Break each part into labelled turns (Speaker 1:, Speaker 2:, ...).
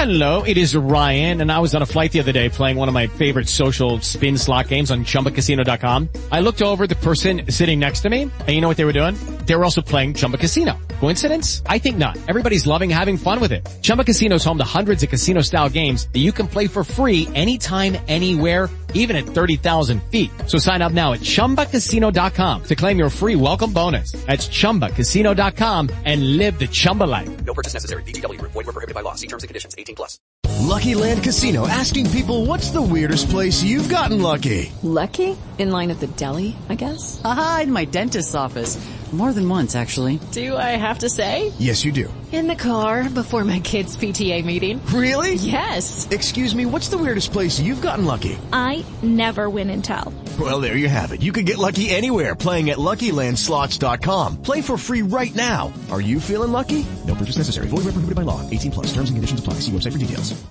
Speaker 1: Hello, it is Ryan, and I was on a flight the other day playing one of my favorite social spin slot games on ChumbaCasino.com. I looked over at the person sitting next to me, and you know what they were doing? They were also playing Chumba Casino. Coincidence? I think not. Everybody's loving having fun with it. Chumba Casino is home to hundreds of casino-style games that you can play for free anytime, anywhere, even at 30,000 feet. So sign up now at ChumbaCasino.com to claim your free welcome bonus. That's ChumbaCasino.com and live the Chumba life.
Speaker 2: No purchase necessary. VGW. Void where prohibited by law. See terms and conditions. 18+.
Speaker 3: Lucky Land Casino, asking people, what's the weirdest place you've gotten lucky?
Speaker 4: Lucky? In line at the deli, I guess?
Speaker 5: Aha, in my dentist's office. More than once, actually.
Speaker 4: Do I have to say?
Speaker 3: Yes, you do.
Speaker 4: In the car before my kids' PTA meeting.
Speaker 3: Really?
Speaker 4: Yes.
Speaker 3: Excuse me, what's the weirdest place you've gotten lucky?
Speaker 6: I never win and tell.
Speaker 3: Well, there you have it. You can get lucky anywhere, playing at LuckyLandSlots.com. Play for free right now. Are you feeling lucky? No purchase necessary. Void where prohibited by law. 18+. Terms and conditions apply. See website for details.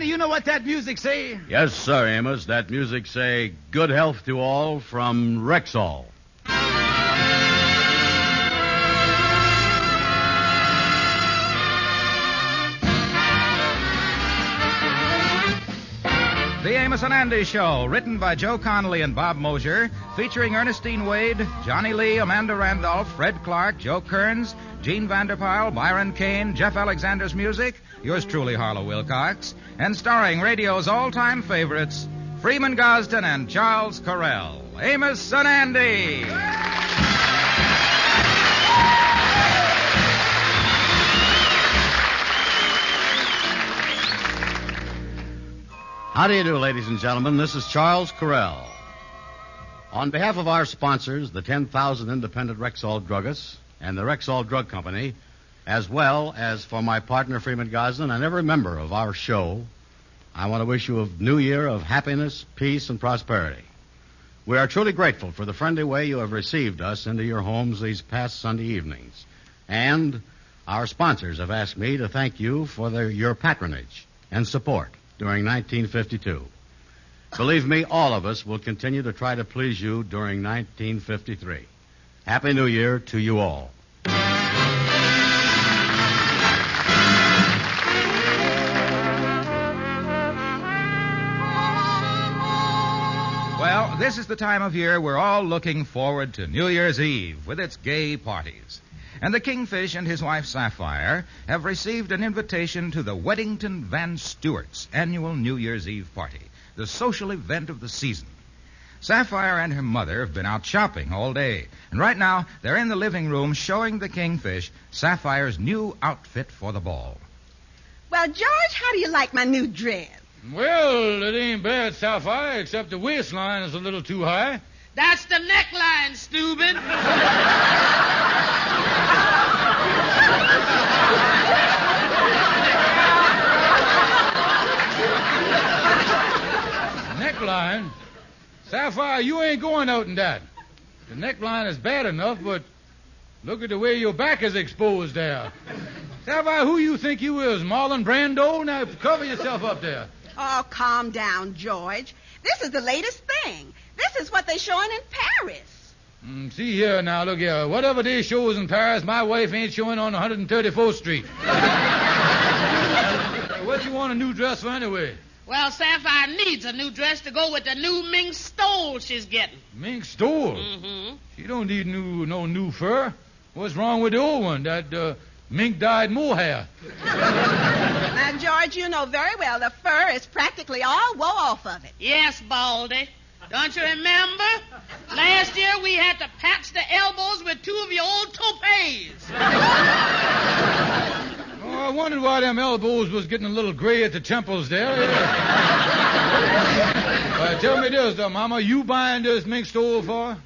Speaker 7: You know what that music say?
Speaker 8: Yes, sir, Amos. That music say, good health to all from Rexall.
Speaker 7: The Amos and Andy Show, written by Joe Connolly and Bob Mosier, featuring Ernestine Wade, Johnny Lee, Amanda Randolph, Fred Clark, Joe Kearns, Gene Vanderpyle, Byron Kane, Jeff Alexander's music, yours truly, Harlow Wilcox, and starring radio's all-time favorites, Freeman Gosden and Charles Correll. Amos and Andy!
Speaker 8: How do you do, ladies and gentlemen? This is Charles Correll. On behalf of our sponsors, the 10,000 independent Rexall druggists and the Rexall Drug Company, as well as for my partner, Freeman Gosden, and every member of our show, I want to wish you a new year of happiness, peace, and prosperity. We are truly grateful for the friendly way you have received us into your homes these past Sunday evenings. And our sponsors have asked me to thank you for your patronage and support during 1952. Believe me, all of us will continue to try to please you during 1953. Happy New Year to you all.
Speaker 7: Well, this is the time of year we're all looking forward to New Year's Eve with its gay parties. And the Kingfish and his wife Sapphire have received an invitation to the Weddington Van Stewart's annual New Year's Eve party, the social event of the season. Sapphire and her mother have been out shopping all day, and right now they're in the living room showing the Kingfish Sapphire's new outfit for the ball.
Speaker 9: Well, George, how do you like my new dress?
Speaker 10: Well, it ain't bad, Sapphire, except the waistline is a little too high.
Speaker 11: That's the neckline, stupid.
Speaker 10: Neckline? Sapphire, you ain't going out in that. The neckline is bad enough, but look at the way your back is exposed there. Sapphire, who you think you is, Marlon Brando? Now, cover yourself up there.
Speaker 9: Oh, calm down, George. This is the latest thing. This is what they're showing in Paris.
Speaker 10: See here now, look here. Whatever they shows in Paris, my wife ain't showing on 134th Street. What you want a new dress for anyway?
Speaker 11: Well, Sapphire needs a new dress to go with the new mink stole she's getting.
Speaker 10: Mink stole?
Speaker 11: Mm-hmm.
Speaker 10: She don't need no new fur. What's wrong with the old one? That mink dyed mohair.
Speaker 9: Now, George, you know very well the fur is practically all wore off of it.
Speaker 11: Yes, Baldy. Don't you remember? Last year we had to patch the elbows with two of your old toupees.
Speaker 10: Oh, I wondered why them elbows was getting a little gray at the temples there. Tell me this, Mama, you buying this mink stole for?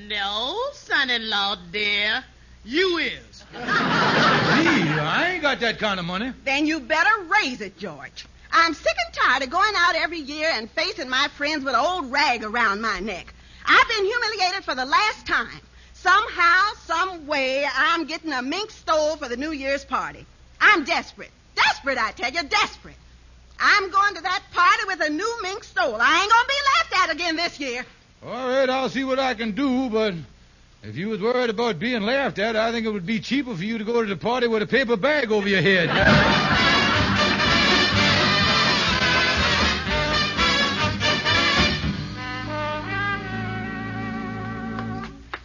Speaker 11: No, son-in-law, dear. You is.
Speaker 10: Me? I ain't got that kind of money.
Speaker 9: Then you better raise it, George. I'm sick and tired of going out every year and facing my friends with an old rag around my neck. I've been humiliated for the last time. Somehow, some way, I'm getting a mink stole for the New Year's party. I'm desperate. Desperate, I tell you, desperate. I'm going to that party with a new mink stole. I ain't going to be laughed at again this year.
Speaker 10: All right, I'll see what I can do, but If you was worried about being laughed at, I think it would be cheaper for you to go to the party with a paper bag over your head.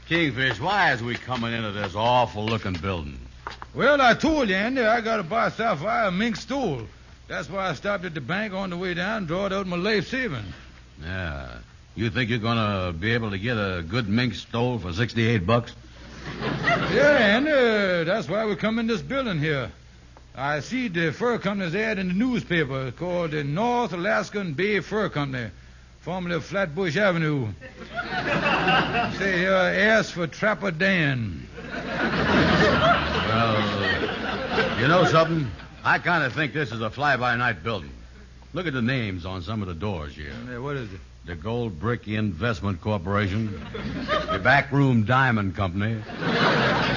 Speaker 8: Kingfish, why is we coming into this awful-looking building?
Speaker 10: Well, I told you, Andy, I got to buy Sapphire a mink stole. That's why I stopped at the bank on the way down and drawed out my life savings.
Speaker 8: Yeah. You think you're going to be able to get a good mink stole for $68?
Speaker 10: Yeah, Andy, that's why we come in this building here. I see the fur company's ad in the newspaper called the North Alaskan Bay Fur Company, formerly of Flatbush Avenue. Say here, ask for Trapper Dan.
Speaker 8: Well, you know something? I kind of think this is a fly-by-night building. Look at the names on some of the doors here.
Speaker 10: Yeah, what is it?
Speaker 8: The Gold Brick Investment Corporation, the Backroom Diamond Company,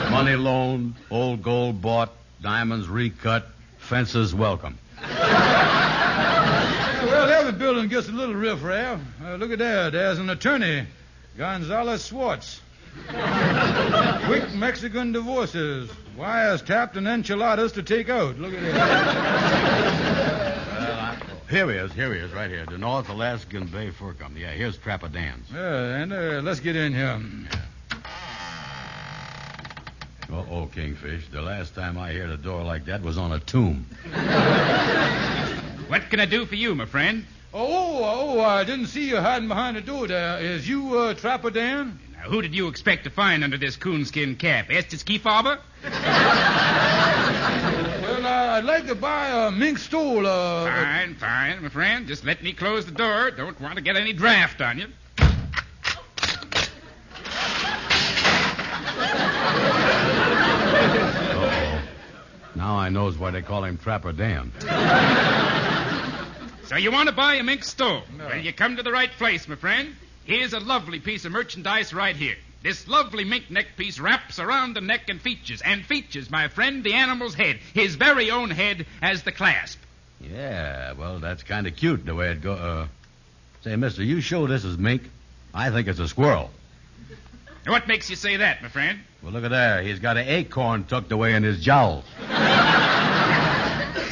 Speaker 8: Money Loan, Old Gold Bought, Diamonds Recut, Fences Welcome.
Speaker 10: Well, every building gets a little riffraff. Look at that. There's an attorney, Gonzalez Swartz. Quick Mexican divorces. Wires tapped and enchiladas to take out. Look at that.
Speaker 8: Here he is, right here. The North Alaskan Bay Fur Company. Yeah, here's Trapper Dan's.
Speaker 10: Yeah, and let's get in here.
Speaker 8: Oh, Kingfish. The last time I heard a door like that was on a tomb.
Speaker 12: What can I do for you, my friend?
Speaker 10: I didn't see you hiding behind the door there. Is you Trapper Dan?
Speaker 12: Now, who did you expect to find under this coonskin cap? Estes Kefauver?
Speaker 10: Well, I'd like to buy a mink stole.
Speaker 12: Fine, my friend. Just let me close the door. Don't want to get any draft on you.
Speaker 8: Now I knows why they call him Trapper Dan.
Speaker 12: So you want to buy a mink stole? No. Well, you come to the right place, my friend. Here's a lovely piece of merchandise right here. This lovely mink neck piece wraps around the neck and features, my friend, the animal's head, his very own head, as the clasp.
Speaker 8: Yeah, well, that's kind of cute the way it goes. Say, mister, you sure this is mink? I think it's a squirrel.
Speaker 12: What makes you say that, my friend?
Speaker 8: Well, look at there. He's got an acorn tucked away in his jowls.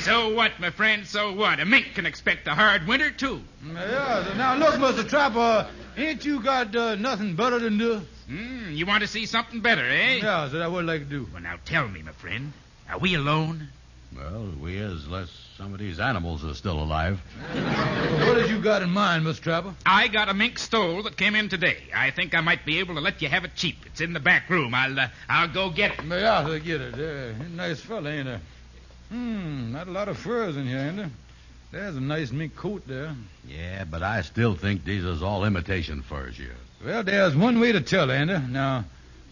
Speaker 12: So what, my friend, so what? A mink can expect a hard winter, too.
Speaker 10: Yeah, now look, Mr. Trapper, ain't you got nothing better than this?
Speaker 12: You want to see something better, eh?
Speaker 10: Yeah, so I would like to do.
Speaker 12: Well, now tell me, my friend, are we alone?
Speaker 8: Well, we is, unless some of these animals are still alive.
Speaker 10: What have you got in mind, Mr. Trapper?
Speaker 12: I got a mink stole that came in today. I think I might be able to let you have it cheap. It's in the back room. I'll go get it.
Speaker 10: Yeah, I'll get it. Nice fella, ain't there? Not a lot of furs in here, ain't there? There's a nice mink coat there.
Speaker 8: Yeah, but I still think these is all imitation furs here.
Speaker 10: Well, there's one way to tell, Andy. Now,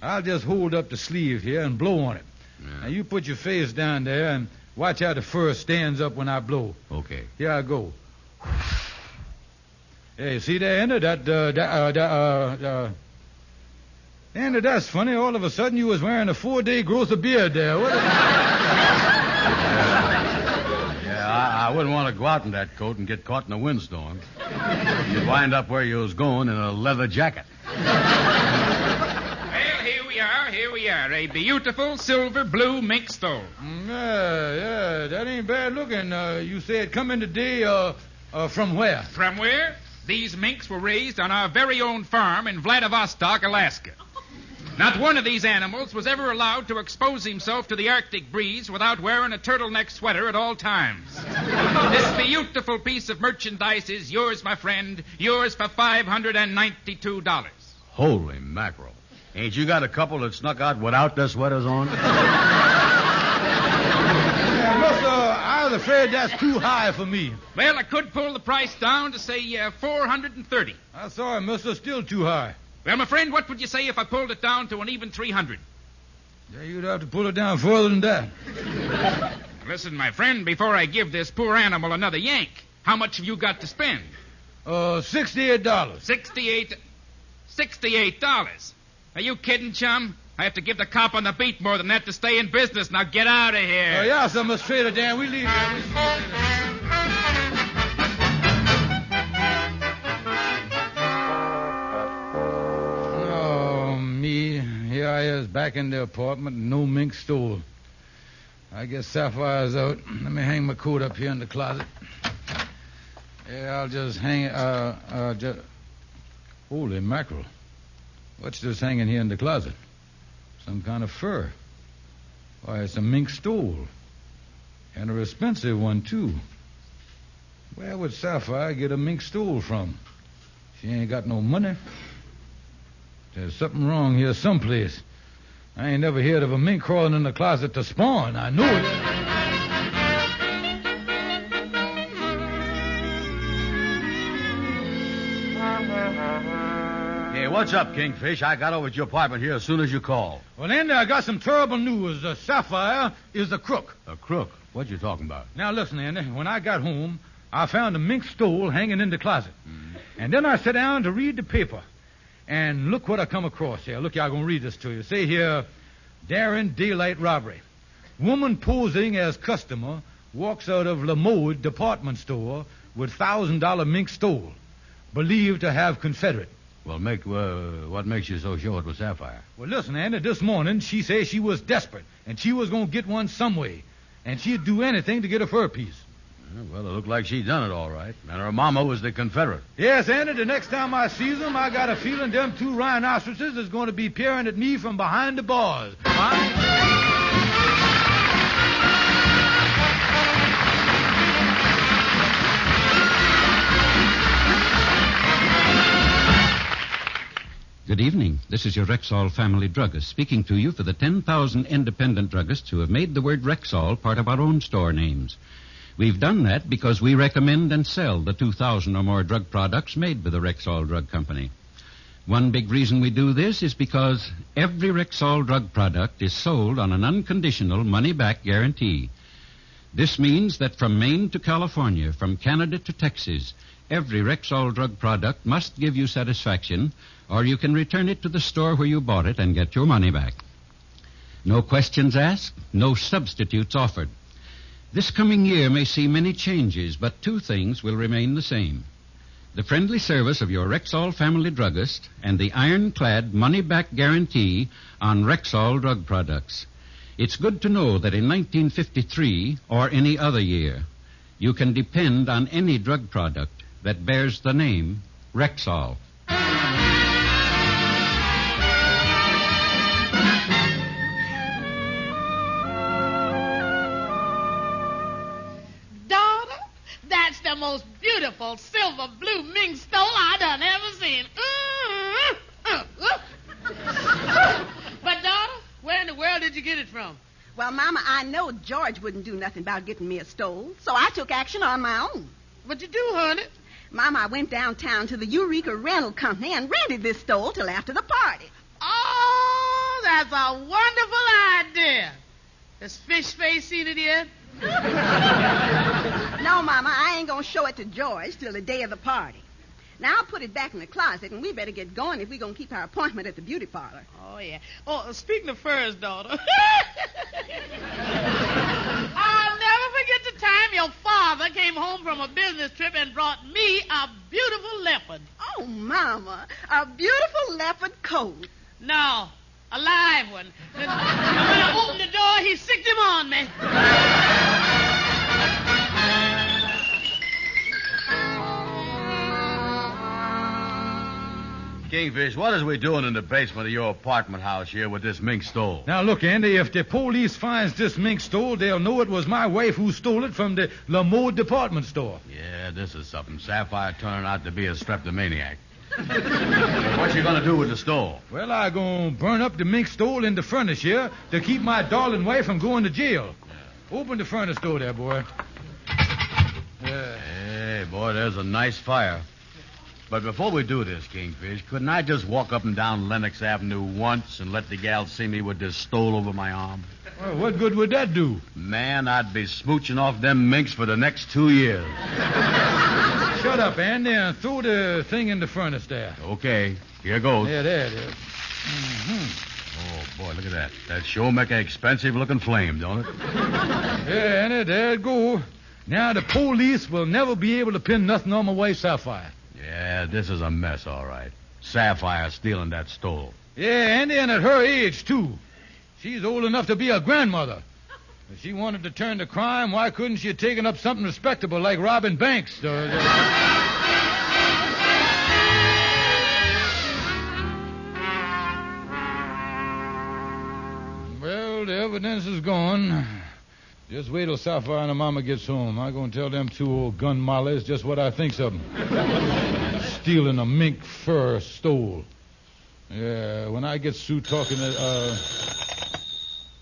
Speaker 10: I'll just hold up the sleeve here and blow on it.
Speaker 8: Yeah.
Speaker 10: Now, you put your face down there and watch how the fur stands up when I blow.
Speaker 8: Okay.
Speaker 10: Here I go. Hey, see there, Andy? Andy, that's funny. All of a sudden, you was wearing a 4-day growth of beard there. What
Speaker 8: I wouldn't want to go out in that coat and get caught in a windstorm. You'd wind up where you was going in a leather jacket.
Speaker 12: Well, here we are. A beautiful silver blue mink stole.
Speaker 10: Yeah, that ain't bad looking. You said come in today, from where?
Speaker 12: From where? These minks were raised on our very own farm in Vladivostok, Alaska. Not one of these animals was ever allowed to expose himself to the Arctic breeze without wearing a turtleneck sweater at all times. This beautiful piece of merchandise is yours, my friend. Yours for $592.
Speaker 8: Holy mackerel. Ain't you got a couple that snuck out without their sweaters on?
Speaker 10: Yeah, mister, I was afraid that's too high for me.
Speaker 12: Well, I could pull the price down to, say, $430.
Speaker 10: I'm sorry, mister, still too high.
Speaker 12: Well, my friend, what would you say if I pulled it down to an even $300?
Speaker 10: Yeah, you'd have to pull it down further than that.
Speaker 12: Listen, my friend, before I give this poor animal another yank, how much have you got to spend?
Speaker 10: $68.
Speaker 12: $68? Are you kidding, chum? I have to give the cop on the beat more than that to stay in business. Now get out of here.
Speaker 10: Yeah, sir, Mr. Trader Dan. We leave here. back in the apartment and no Mink stole. I guess Sapphire's out. Let me hang my coat up here in the closet. Yeah, I'll just hang it. Holy mackerel. What's this hanging here in the closet? Some kind of fur. Why, it's a Mink stole. And a expensive one, too. Where would Sapphire get a Mink stole from? She ain't got no money. There's something wrong here someplace. I ain't never heard of a mink crawling in the closet to spawn. I know it.
Speaker 8: Hey, what's up, Kingfish? I got over to your apartment here as soon as you called.
Speaker 10: Well, Andy, I got some terrible news. Sapphire is a crook.
Speaker 8: A crook? What you talking about?
Speaker 10: Now, listen, Andy. When I got home, I found a mink stole hanging in the closet. Mm-hmm. And then I sat down to read the paper. And look what I come across here. Look, I'm going to read this to you. Say here, daring daylight robbery. Woman posing as customer walks out of Lamode department store with $1,000 mink stole, believed to have Confederate.
Speaker 8: Well, what makes you so sure it was Sapphire?
Speaker 10: Well, listen, Andy, this morning she said she was desperate, and she was going to get one some way, and she'd do anything to get a fur piece.
Speaker 8: Well, it looked like she done it all right. And her mama was the Confederate.
Speaker 10: Yes, Andy, the next time I sees them, I got a feeling them two rhinoceroses is going to be peering at me from behind the bars.
Speaker 13: Good evening. This is your Rexall family druggist speaking to you for the 10,000 independent druggists who have made the word Rexall part of our own store names. We've done that because we recommend and sell the 2,000 or more drug products made by the Rexall Drug Company. One big reason we do this is because every Rexall drug product is sold on an unconditional money-back guarantee. This means that from Maine to California, from Canada to Texas, every Rexall drug product must give you satisfaction, or you can return it to the store where you bought it and get your money back. No questions asked, no substitutes offered. This coming year may see many changes, but two things will remain the same. The friendly service of your Rexall family druggist and the ironclad money-back guarantee on Rexall drug products. It's good to know that in 1953 or any other year, you can depend on any drug product that bears the name Rexall.
Speaker 11: The most beautiful silver blue mink stole I done ever seen. But, daughter, where in the world did you get it from?
Speaker 9: Well, Mama, I know George wouldn't do nothing about getting me a stole, so I took action on my own.
Speaker 11: What'd you do, honey?
Speaker 9: Mama, I went downtown to the Eureka Rental Company and rented this stole till after the party.
Speaker 11: Oh, that's a wonderful idea. Has Fish Face seen it yet?
Speaker 9: No, Mama, I ain't going to show it to George till the day of the party. Now, I'll put it back in the closet, and we better get going if we're going to keep our appointment at the beauty parlor.
Speaker 11: Oh, yeah. Oh, speaking of furs, daughter. I'll never forget the time your father came home from a business trip and brought me a beautiful leopard.
Speaker 9: Oh, Mama, a beautiful leopard coat.
Speaker 11: No, a live one. And when I opened the door, he sicked him on me.
Speaker 8: Kingfish, what is we doing in the basement of your apartment house here with this mink stole?
Speaker 10: Now, look, Andy, if the police finds this mink stole, they'll know it was my wife who stole it from the Lamode department store.
Speaker 8: Yeah, this is something. Sapphire turning out to be a streptomaniac. What you gonna do with the stole?
Speaker 10: Well, I gonna burn up the mink stole in the furnace here to keep my darling wife from going to jail. Yeah. Open the furnace door there, boy.
Speaker 8: Hey, boy, there's a nice fire. But before we do this, Kingfish, couldn't I just walk up and down Lenox Avenue once and let the gal see me with this stole over my arm?
Speaker 10: Well, what good would that do?
Speaker 8: Man, I'd be smooching off them minks for the next 2 years.
Speaker 10: Shut up, Andy, and throw the thing in the furnace there.
Speaker 8: Okay, here goes.
Speaker 10: There it is. Mm-hmm.
Speaker 8: Oh, boy, look at that. That sure make an expensive-looking flame, don't it?
Speaker 10: Yeah, Andy, there it go. Now the police will never be able to pin nothing on my wife, Sapphire.
Speaker 8: Yeah, this is a mess, all right. Sapphire stealing that stole.
Speaker 10: Yeah, Andy, and at her age, too. She's old enough to be a grandmother. If she wanted to turn to crime, why couldn't she have taken up something respectable like robbing banks?
Speaker 14: Well,
Speaker 10: the evidence is gone. Just wait till Sapphire and her mama gets home. I'm going to tell them two old gun mollies just what I thinks of them. Stealing a mink fur stole. Yeah, when I get through talking to,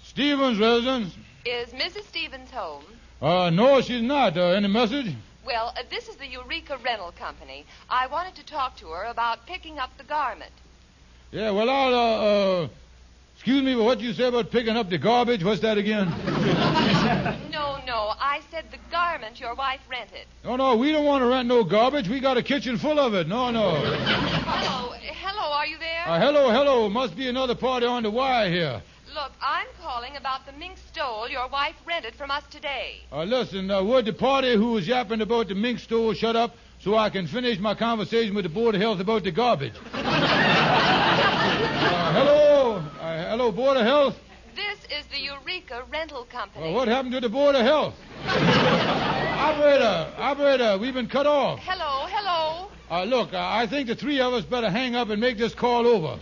Speaker 10: Stevens' residence.
Speaker 15: Is Mrs. Stevens home?
Speaker 10: No, she's not. Any message?
Speaker 15: Well, this is the Eureka Rental Company. I wanted to talk to her about picking up the garment.
Speaker 10: Yeah, well, I'll, excuse me, but what you say about picking up the garbage? What's that again?
Speaker 15: No, I said the garment your wife rented.
Speaker 10: No, we don't want to rent no garbage. We got a kitchen full of it. No.
Speaker 15: Hello, are you there?
Speaker 10: Hello. Must be another party on the wire here.
Speaker 15: Look, I'm calling about the mink stole your wife rented from us today.
Speaker 10: Listen, would the party who was yapping about the mink stole shut up so I can finish my conversation with the Board of Health about the garbage? Hello, Board of Health?
Speaker 15: This is the Eureka Rental Company.
Speaker 10: What happened to the Board of Health? Operator, we've been cut off.
Speaker 15: Hello.
Speaker 10: Look, I think the three of us better hang up and make this call over.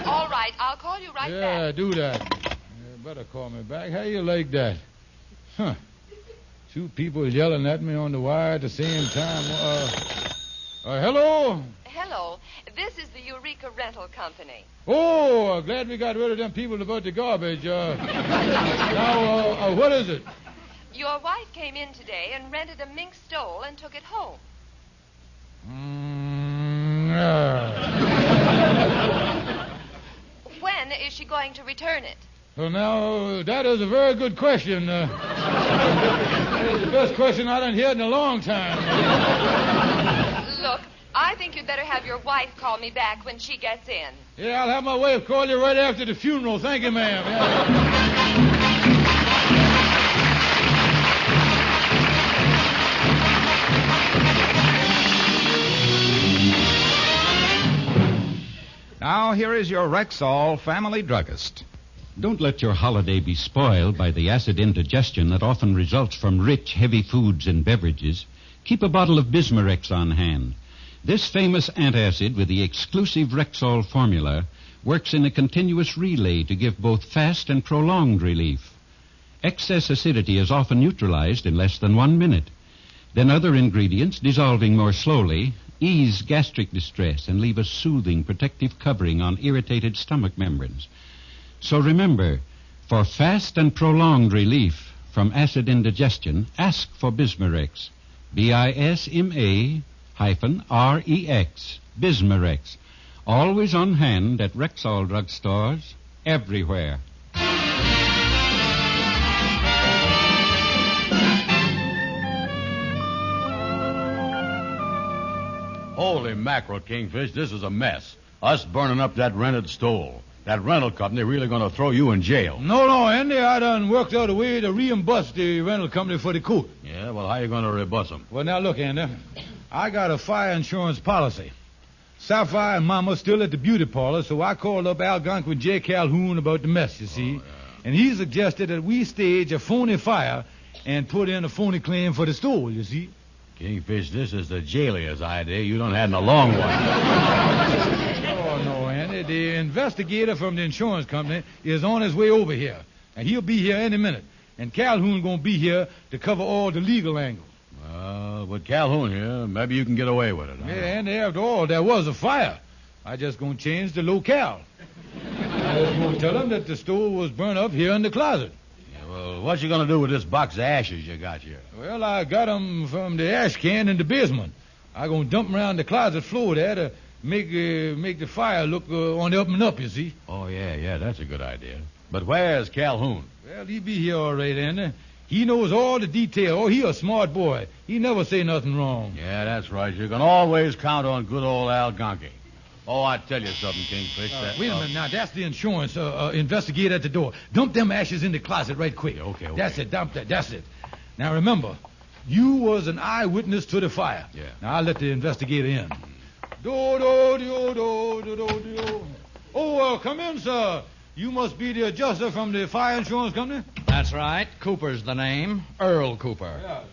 Speaker 15: All right, I'll call you right back.
Speaker 10: Yeah, do that. You better call me back. How you like that? Huh. Two people yelling at me on the wire at the same time. Hello?
Speaker 15: Hello. This is the Eureka Rental Company.
Speaker 10: Oh, glad we got rid of them people about the garbage. Now, what is it?
Speaker 15: Your wife came in today and rented a mink stole and took it home. When is she going to return it?
Speaker 10: Well, now, that is a very good question. That is the best question I done heard in a long time.
Speaker 15: Look, I think you'd better have your wife call me back when she gets in.
Speaker 10: Yeah, I'll have my wife call you right after the funeral. Thank you, ma'am. Yeah.
Speaker 7: Now, here is your Rexall family druggist.
Speaker 13: Don't let your holiday be spoiled by the acid indigestion that often results from rich, heavy foods and beverages. Keep a bottle of Bismarex on hand. This famous antacid with the exclusive Rexall formula works in a continuous relay to give both fast and prolonged relief. Excess acidity is often neutralized in less than 1 minute. Then other ingredients, dissolving more slowly, ease gastric distress and leave a soothing, protective covering on irritated stomach membranes. So remember, for fast and prolonged relief from acid indigestion, ask for Bismarex. Bisma-REX. Bismarex. Always on hand at Rexall drugstores everywhere.
Speaker 8: Holy mackerel, Kingfish, this is a mess. Us burning up that rented stole. That rental company really going to throw you in jail.
Speaker 10: No, Andy, I done worked out a way to reimburse the rental company for the coat.
Speaker 8: Yeah, well, how you going to reimburse them?
Speaker 10: Well, now, look, Andy, I got a fire insurance policy. Sapphire and Mama still at the beauty parlor, so I called up Algonquin J. Calhoun about the mess, you see. Oh, yeah. And he suggested that we stage a phony fire and put in a phony claim for the stole, you see.
Speaker 8: Kingfish, this is the jailiest idea you done had in a long while.
Speaker 10: No, Andy. The investigator from the insurance company is on his way over here. And he'll be here any minute. And Calhoun going to be here to cover all the legal angles.
Speaker 8: With Calhoun here, maybe you can get away with it.
Speaker 10: Yeah, Andy, after all, there was a fire. I just going to change the locale. I was going to tell him that the stove was burned up here in the closet.
Speaker 8: Well, what you going to do with this box of ashes you got here?
Speaker 10: Well, I got them from the ash can in the basement. I'm going to dump them around the closet floor there to make the fire look on the up and up, you see.
Speaker 8: Oh, yeah, that's a good idea. But where's Calhoun?
Speaker 10: Well, he be here all right, Andy. He knows all the detail. Oh, he a smart boy. He never say nothing wrong.
Speaker 8: Yeah, that's right. You can always count on good old Algonquin. Oh, I tell you something, Kingfish.
Speaker 10: Wait a minute now. That's the insurance investigator at the door. Dump them ashes in the closet right quick.
Speaker 8: Yeah, okay.
Speaker 10: That's it. Dump that. That's it. Now, remember, you was an eyewitness to the fire.
Speaker 8: Yeah.
Speaker 10: Now, I'll let the investigator in. Oh, come in, sir. you must be the adjuster from the fire insurance company?
Speaker 14: That's right. Cooper's the name. Earl Cooper.
Speaker 10: Yeah.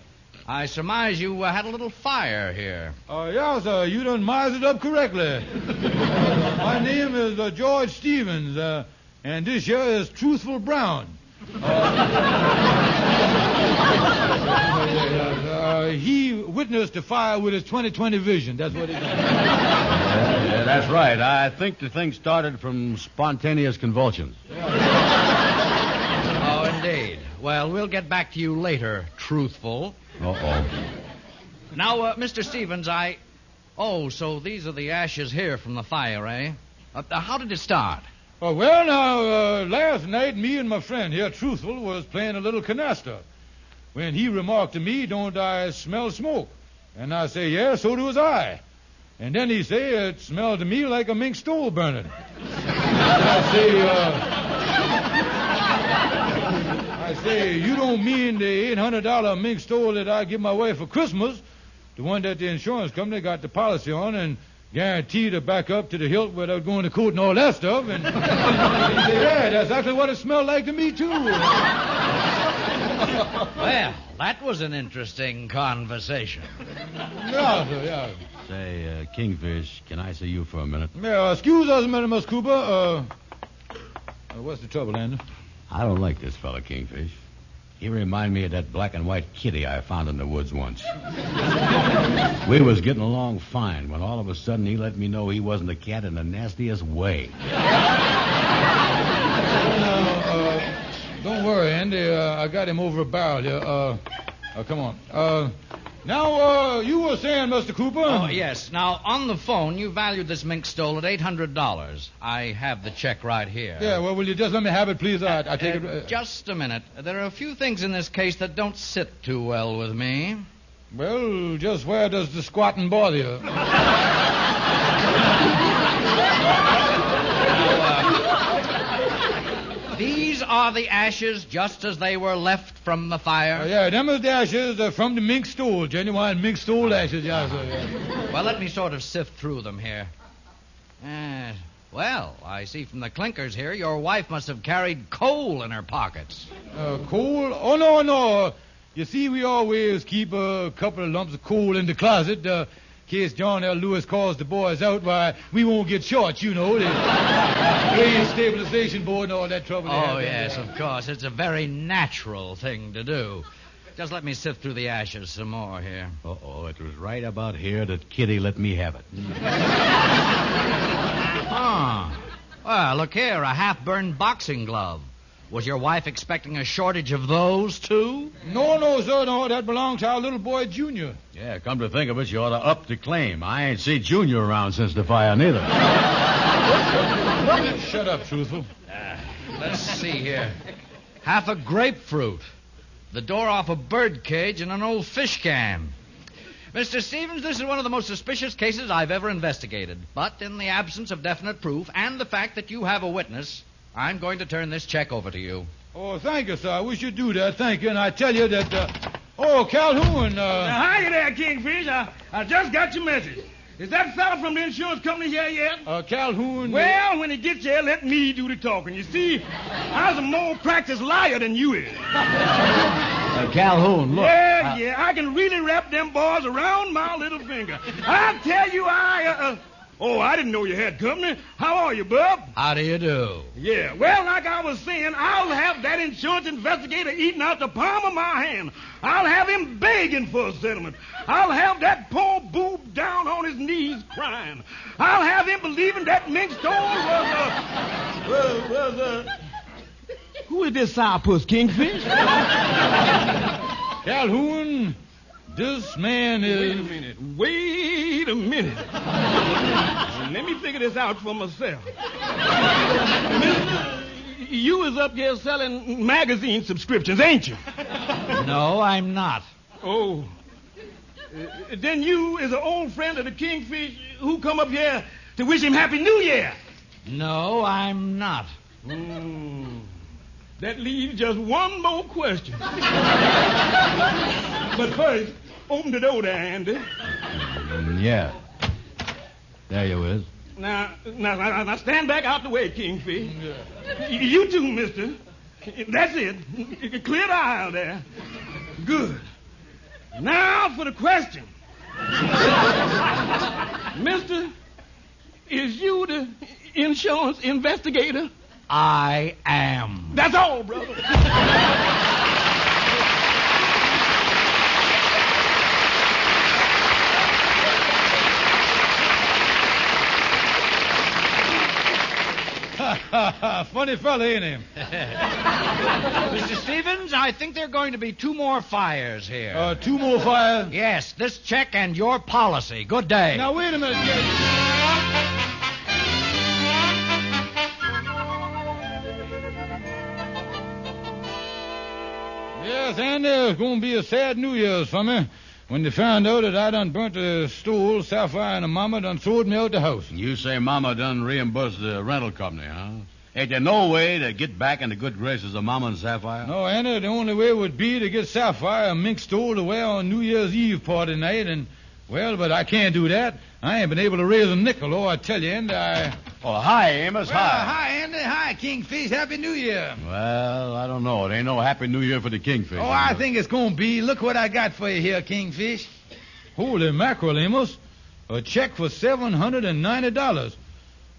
Speaker 14: I surmise you had a little fire here.
Speaker 10: Yeah, sir. You done mised it up correctly. My name is George Stevens, and this here is Truthful Brown. He witnessed the fire with his 20/20 vision. That's what he did.
Speaker 8: Yeah, that's right. I think the thing started from spontaneous convulsions.
Speaker 14: Oh, indeed. Well, we'll get back to you later, Truthful.
Speaker 8: Uh-oh.
Speaker 14: Now, Mr. Stevens, Oh, so these are the ashes here from the fire, eh? How did it start?
Speaker 10: Well, now, last night, me and my friend here, Truthful, was playing a little canasta when he remarked to me, "Don't I smell smoke?" And I say, "Yeah, so do I." And then he say, "It smelled to me like a mink stole burning." I say, "You don't mean the $800 mink stole that I give my wife for Christmas, the one that the insurance company got the policy on and guaranteed to back up to the hilt without going to court and all that stuff?" And he said, "Yeah, that's exactly what it smelled like to me, too."
Speaker 14: Well, that was an interesting conversation.
Speaker 10: Yeah, sir, yeah.
Speaker 8: Say, Kingfish, can I see you for a minute?
Speaker 10: Yeah, excuse us a minute, Miss Cooper. What's the trouble, Andy?
Speaker 8: I don't like this fella, Kingfish. He reminded me of that black and white kitty I found in the woods once. We was getting along fine when all of a sudden he let me know he wasn't a cat in the nastiest way.
Speaker 10: Don't worry, Andy. I got him over a barrel here. Come on. Now, you were saying, Mr. Cooper?
Speaker 14: Oh, yes. Now, on the phone, you valued this mink stole at $800. I have the check right here.
Speaker 10: Yeah, well, will you just let me have it, please? I take it...
Speaker 14: Just a minute. There are a few things in this case that don't sit too well with me.
Speaker 10: Well, just where does the squatting bother you?
Speaker 14: These are the ashes just as they were left from the fire?
Speaker 10: Yeah, them are the ashes from the mink stole. Genuine mink stole ashes, yeah, sir. Yeah.
Speaker 14: Well, let me sort of sift through them here. Well, I see from the clinkers here your wife must have carried coal in her pockets.
Speaker 10: Coal? Oh, no. You see, we always keep a couple of lumps of coal in the closet. In case John L. Lewis calls the boys out, why, we won't get short, you know. The Grain Stabilization Board and all that trouble.
Speaker 14: Oh, yes, of course. It's a very natural thing to do. Just let me sift through the ashes some more here.
Speaker 8: Uh-oh, it was right about here that Kitty let me have it.
Speaker 14: Well, look here, a half-burned boxing glove. Was your wife expecting a shortage of those, too?
Speaker 10: No, sir, no. That belonged to our little boy, Junior.
Speaker 8: Yeah, come to think of it, you ought to up the claim. I ain't seen Junior around since the fire, neither.
Speaker 10: Shut up, Truthful.
Speaker 14: Let's see here. Half a grapefruit. The door off a bird cage and an old fish can. Mr. Stevens, this is one of the most suspicious cases I've ever investigated. But in the absence of definite proof and the fact that you have a witness, I'm going to turn this check over to you.
Speaker 10: Oh, thank you, sir. I wish you'd do that. Thank you. And I tell you that, Calhoun,
Speaker 16: Now, hi there, Kingfish. I just got your message. Is that fella from the insurance company here yet?
Speaker 10: Calhoun...
Speaker 16: Well, when he gets here, let me do the talking. You see, I was a more practiced liar than you is.
Speaker 8: Calhoun, look.
Speaker 16: Yeah, I can really wrap them boys around my little finger. I tell you, Oh, I didn't know you had company. How are you, bub?
Speaker 14: How do you do?
Speaker 16: Yeah, well, like I was saying, I'll have that insurance investigator eating out the palm of my hand. I'll have him begging for a settlement. I'll have that poor boob down on his knees crying. I'll have him believing that mink stole was Who is this sourpuss, Kingfish?
Speaker 10: Calhoun, this man is...
Speaker 16: Wait a minute. Let me figure this out for myself. Mister, you is up here selling magazine subscriptions, ain't you?
Speaker 14: No, I'm not.
Speaker 16: Oh. Then you is an old friend of the Kingfish who come up here to wish him Happy New Year.
Speaker 14: No, I'm not.
Speaker 16: That leaves just one more question. But first, open the door there, Andy.
Speaker 8: Yeah. There you is.
Speaker 16: Now, stand back out the way, Kingfish. You too, mister. That's it. Clear the aisle there. Good. Now for the question. Mister, is you the insurance investigator?
Speaker 14: I am.
Speaker 16: That's all, brother.
Speaker 10: Funny fella, ain't he?
Speaker 14: Mr. Stevens, I think there are going to be 2 more fires here.
Speaker 10: 2 more fires?
Speaker 14: Yes, this check and your policy. Good day.
Speaker 10: Now, wait a minute, Yes, and there's going to be a sad New Year's for me when they found out that I done burnt the stool. Sapphire and the mama done throwed me out the house.
Speaker 8: You say Mama done reimbursed the rental company, huh? Ain't there no way to get back in the good graces of Mama and Sapphire?
Speaker 10: No, Anna, the only way would be to get Sapphire a mink stole to wear on New Year's Eve party night, and, well, but I can't do that. I ain't been able to raise a nickel, oh, I tell you, and I...
Speaker 8: Oh, hi, Amos,
Speaker 10: well,
Speaker 8: hi.
Speaker 10: Hi, Andy, hi, Kingfish, Happy New Year.
Speaker 8: Well, I don't know. It ain't no Happy New Year for the Kingfish.
Speaker 10: Oh, I think it's going to be. Look what I got for you here, Kingfish. Holy mackerel, Amos. A check for $790.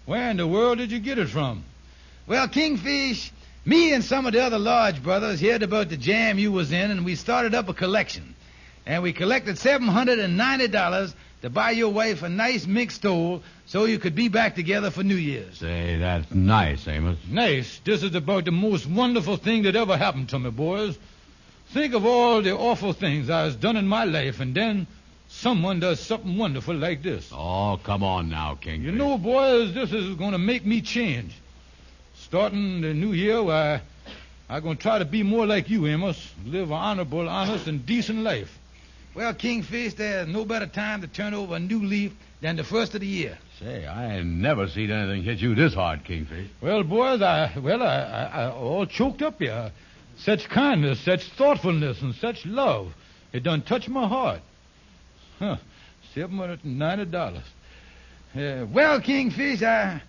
Speaker 10: Where in the world did you get it from? Well, Kingfish, me and some of the other Lodge brothers heard about the jam you was in, and we started up a collection. And we collected $790 to buy your wife a nice mink stole so you could be back together for New Year's.
Speaker 8: Say, that's nice, Amos.
Speaker 10: Nice? This is about the most wonderful thing that ever happened to me, boys. Think of all the awful things I has done in my life, and then someone does something wonderful like this.
Speaker 8: Oh, come on now, King.
Speaker 10: You know, boys, this is going to make me change. Starting the new year, why, I'm going to try to be more like you, Amos. Live an honorable, honest, and decent life. Well, Kingfish, there's no better time to turn over a new leaf than the first of the year.
Speaker 8: Say, I ain't never seen anything hit you this hard, Kingfish.
Speaker 10: Well, boys, I all choked up here. Such kindness, such thoughtfulness, and such love. It done touched my heart. Huh, $790. Well, Kingfish, I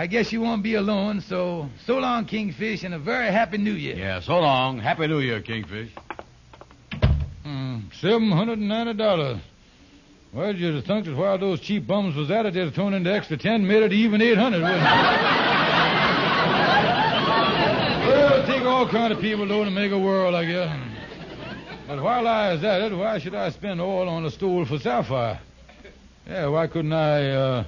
Speaker 10: guess you won't be alone, so long, Kingfish, and a very happy New Year.
Speaker 8: Yeah, so long. Happy New Year, Kingfish.
Speaker 10: $790. Well, you'd have thunk that while those cheap bums was at it, they'd have thrown in the extra 10, made it even 800, wouldn't it? Well, take all kind of people, though, to make a world, I guess. But while I was at it, why should I spend all on a stool for Sapphire? Yeah, why couldn't I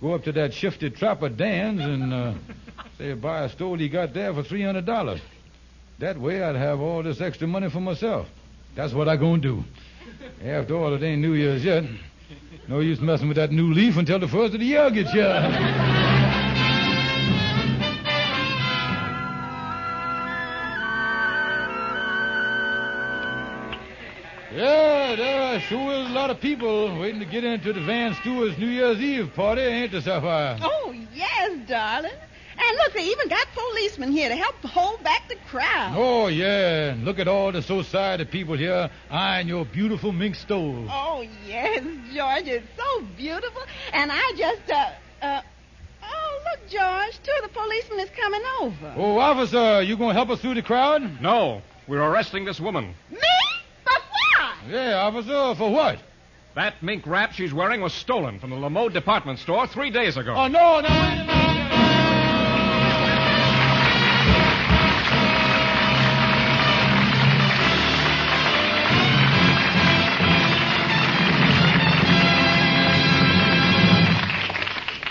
Speaker 10: go up to that shifty trapper Dan's and, say, buy a stole he got there for $300? That way I'd have all this extra money for myself. That's what I'm going to do. After all, it ain't New Year's yet. No use messing with that new leaf until the first of the year gets here. Yeah, there sure is a lot of people waiting to get into the Van Stewart's New Year's Eve party, ain't there, Sapphire?
Speaker 9: Oh, yes, darling. And look, they even got policemen here to help hold back the crowd.
Speaker 10: Oh, yeah. And look at all the society people here eyeing your beautiful mink stole.
Speaker 9: Oh, yes, George. It's so beautiful. And I just, oh, look, George. 2 of the policemen is coming over.
Speaker 10: Oh, officer, you going to help us through the crowd?
Speaker 17: No. We're arresting this woman.
Speaker 9: Me? But what?
Speaker 10: Yeah, officer, for what?
Speaker 17: That mink wrap she's wearing was stolen from the Lamode department store 3 days ago.
Speaker 10: Oh, no, wait a minute.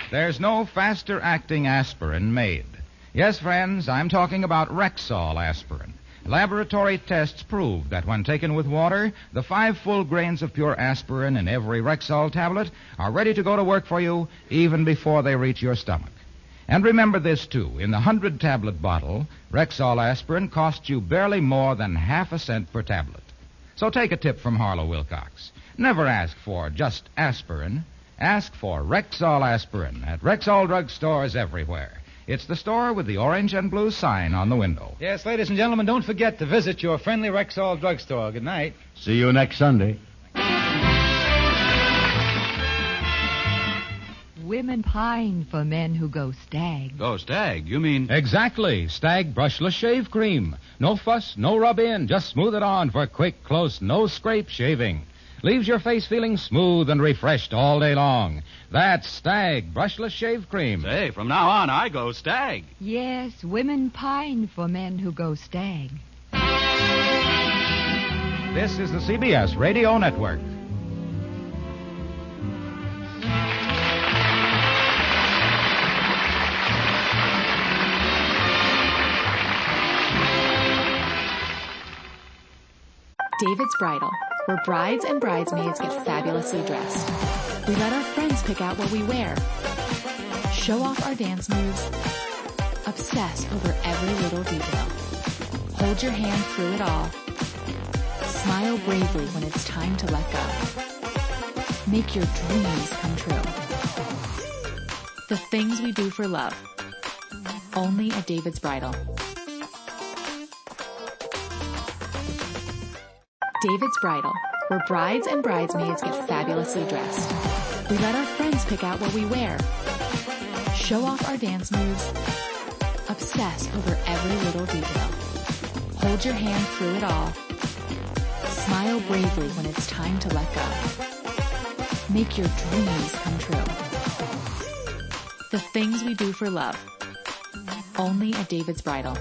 Speaker 7: There's no faster-acting aspirin made. Yes, friends, I'm talking about Rexall aspirin. Laboratory tests prove that when taken with water, the 5 full grains of pure aspirin in every Rexall tablet are ready to go to work for you even before they reach your stomach. And remember this, too. In the 100-tablet bottle, Rexall aspirin costs you barely more than half a cent per tablet. So take a tip from Harlow Wilcox. Never ask for just aspirin. Ask for Rexall aspirin at Rexall drug stores everywhere. It's the store with the orange and blue sign on the window.
Speaker 1: Yes, ladies and gentlemen, don't forget to visit your friendly Rexall drugstore. Good night.
Speaker 8: See you next Sunday.
Speaker 18: women pine for men who go stag.
Speaker 13: Go stag? You mean...
Speaker 19: Exactly. Stag brushless shave cream. No fuss, no rub in. Just smooth it on for quick, close, no scrape shaving. Leaves your face feeling smooth and refreshed all day long. That's Stag brushless shave cream.
Speaker 13: Say, from now on, I go stag.
Speaker 18: Yes, women pine for men who go stag.
Speaker 19: This is the CBS Radio Network.
Speaker 4: David's Bridal, where brides and bridesmaids get fabulously dressed. We let our friends pick out what we wear, show off our dance moves, obsess over every little detail, hold your hand through it all, smile bravely when it's time to let go. Make your dreams come true. The things we do for love. Only at David's Bridal. David's Bridal, where brides and bridesmaids get fabulously dressed. We let our friends pick out what we wear, show off our dance moves, obsess over every little detail, hold your hand through it all, smile bravely when it's time to let go. Make your dreams come true. The things we do for love. Only at David's Bridal.